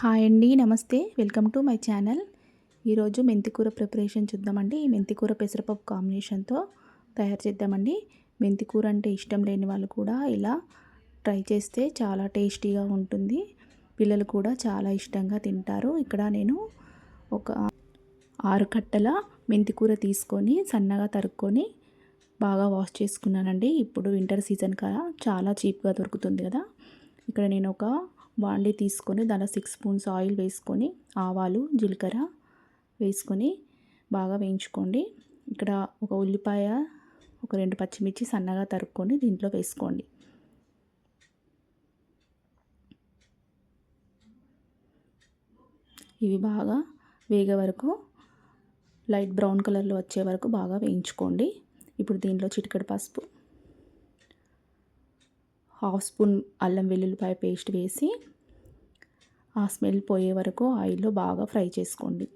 Hi అండి, నమస్తే. Welcome to my channel. ఈరోజు మెంతికూర ప్రిపరేషన్ చూద్దామండి. ఈ మెంతికూర పెసరపప్పు కాంబినేషన్తో తయారు చేద్దామండి. మెంతికూర అంటే ఇష్టం లేని వాళ్ళు కూడా ఇలా ట్రై చేస్తే చాలా టేస్టీగా ఉంటుంది. పిల్లలు కూడా చాలా ఇష్టంగా తింటారు. ఇక్కడ నేను ఒక 6 కట్టల మెంతికూర తీసుకొని సన్నగా తరుక్కొని బాగా వాష్ చేసుకున్నానండి. ఇప్పుడు వింటర్ సీజన్ కదా, చాలా చీప్గా దొరుకుతుంది కదా. ఇక్కడ నేను ఒక బాండీ తీసుకొని దాంట్లో 6 స్పూన్స్ ఆయిల్ వేసుకొని ఆవాలు జీలకర్ర వేసుకొని బాగా వేయించుకోండి. ఇక్కడ ఒక ఉల్లిపాయ, ఒక 2 పచ్చిమిర్చి సన్నగా తరుక్కొని దీంట్లో వేసుకోండి. ఇవి బాగా వేగే వరకు, లైట్ బ్రౌన్ కలర్లో వచ్చే వరకు బాగా వేయించుకోండి. ఇప్పుడు దీంట్లో చిటికెడు పసుపు, 1/2 స్పూన్ అల్లం వెల్లుల్లిపాయ పేస్ట్ వేసి ఆ స్మెల్ పోయే వరకు ఆయిల్లో బాగా ఫ్రై చేసుకోండి.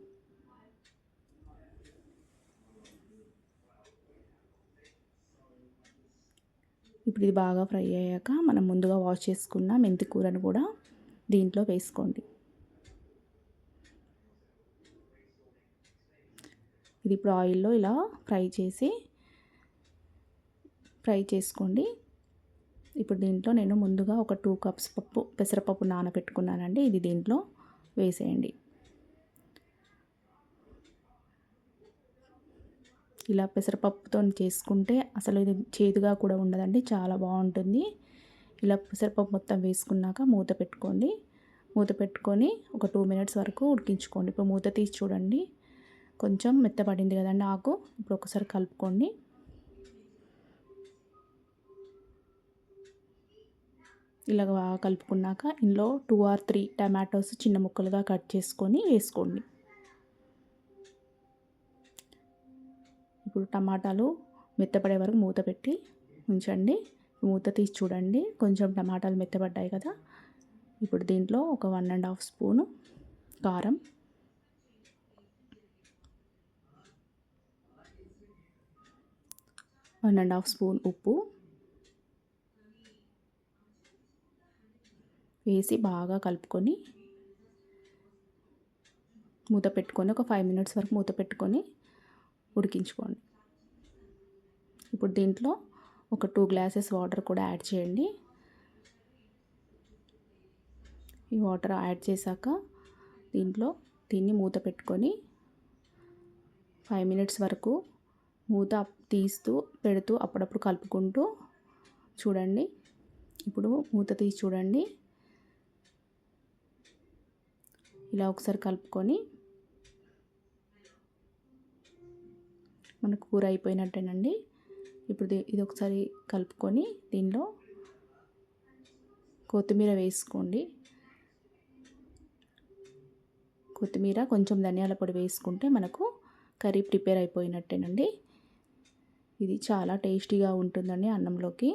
ఇప్పుడు ఇది బాగా ఫ్రై అయ్యాక మనం ముందుగా వాష్ చేసుకున్న మెంతి కూరను కూడా దీంట్లో వేసుకోండి. ఇది ఇప్పుడు ఆయిల్లో ఇలా ఫ్రై చేసుకోండి. ఇప్పుడు దీంట్లో నేను ముందుగా ఒక 2 కప్స్ పెసరపప్పు నానబెట్టుకున్నానండి. ఇది దీంట్లో వేసేయండి. ఇలా పెసరపప్పుతో చేసుకుంటే అసలు ఇది చేదుగా కూడా ఉండదండి, చాలా బాగుంటుంది. ఇలా పెసరపప్పు మొత్తం వేసుకున్నాక మూత పెట్టుకోండి. మూత పెట్టుకొని ఒక 2 మినిట్స్ వరకు ఉడికించుకోండి. ఇప్పుడు మూత తీసి చూడండి, కొంచెం మెత్తపడింది కదండి ఆకు. ఇప్పుడు ఒకసారి కలుపుకోండి. ఇలా బాగా కలుపుకున్నాక ఇందులో 2 or 3 టమాటోస్ చిన్న ముక్కలుగా కట్ చేసుకొని వేసుకోండి. ఇప్పుడు టమాటాలు మెత్తపడే వరకు మూత పెట్టి ఉంచండి. మూత తీసి చూడండి, కొంచెం టమాటాలు మెత్తపడ్డాయి కదా. ఇప్పుడు దీంట్లో ఒక 1.5 స్పూను కారం, 1.5 స్పూన్ ఉప్పు వేసి బాగా కలుపుకొని మూత పెట్టుకొని ఒక 5 మినిట్స్ వరకు మూత పెట్టుకొని ఉడికించుకోండి. ఇప్పుడు దీంట్లో ఒక 2 గ్లాసెస్ వాటర్ కూడా యాడ్ చేయండి. ఈ వాటర్ యాడ్ చేశాక దీన్ని మూత పెట్టుకొని 5 మినిట్స్ వరకు మూత పెడుతూ అప్పుడప్పుడు కలుపుకుంటూ చూడండి. ఇప్పుడు మూత తీసి చూడండి, ఇలా ఒకసారి కలుపుకొని మనకు కూర అయిపోయినట్టేనండి. ఇప్పుడు ఇది ఒకసారి కలుపుకొని దీనిలో కొత్తిమీర వేసుకోండి. కొత్తిమీర, కొంచెం ధనియాల పొడి వేసుకుంటే మనకు కర్రీ ప్రిపేర్ అయిపోయినట్టేనండి. ఇది చాలా టేస్టీగా ఉంటుందండి అన్నంలోకి.